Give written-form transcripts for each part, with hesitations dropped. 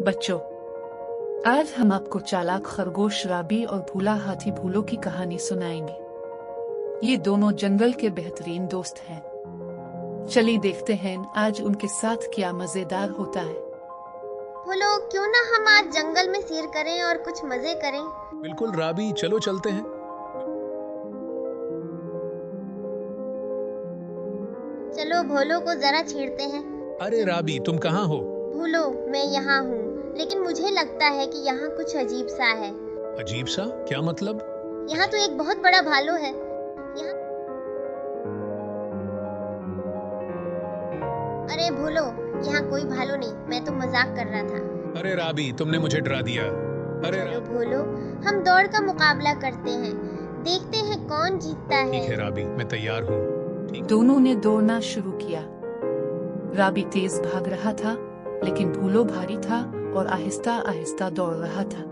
बच्चों, आज हम आपको चालाक खरगोश राबी और भूला हाथी भूलो की कहानी सुनाएंगे। ये दोनों जंगल के बेहतरीन दोस्त हैं। चलिए देखते हैं आज उनके साथ क्या मजेदार होता है। भूलो, क्यों ना हम आज जंगल में सैर करें और कुछ मजे करें। बिल्कुल राबी, चलो चलते हैं। चलो भोलो को जरा छेड़ते हैं। अरे राबी, तुम कहाँ हो? भूलो, मैं यहाँ हूँ, लेकिन मुझे लगता है कि यहाँ कुछ अजीब सा है। अजीब सा? क्या मतलब? यहाँ तो एक बहुत बड़ा भालू है। यहाँ अरे भूलो, यहाँ कोई भालू नहीं, मैं तो मजाक कर रहा था। अरे राबी, तुमने मुझे डरा दिया। अरे चलो भूलो, हम दौड़ का मुकाबला करते हैं, देखते हैं कौन जीतता है। ठीक है राबी, मैं तैयार हूँ। दोनों ने दौड़ना शुरू किया। राबी तेज भाग रहा था, लेकिन भूलो भारी था और आहिस्ता आहिस्ता दौड़ रहा था।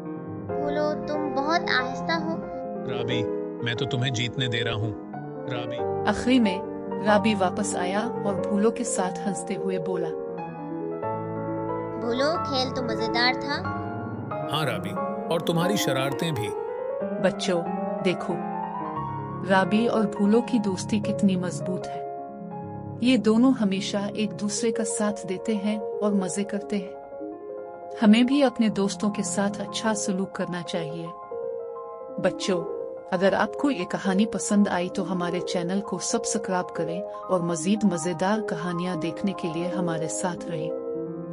भूलो, तुम बहुत आहिस्ता हो। राबी, मैं तो तुम्हें जीतने दे रहा हूँ। राबी। आखिरी में राबी वापस आया और भूलो के साथ हंसते हुए बोला, भूलो, खेल तो मजेदार था। हाँ राबी, और तुम्हारी शरारतें भी। बच्चों देखो, राबी और भूलो की दोस्ती कितनी मजबूत है। ये दोनों हमेशा एक दूसरे का साथ देते हैं और मजे करते हैं। हमें भी अपने दोस्तों के साथ अच्छा सलूक करना चाहिए। बच्चों, अगर आपको ये कहानी पसंद आई तो हमारे चैनल को सब्सक्राइब करें और मजीद मजेदार कहानियां देखने के लिए हमारे साथ रहें।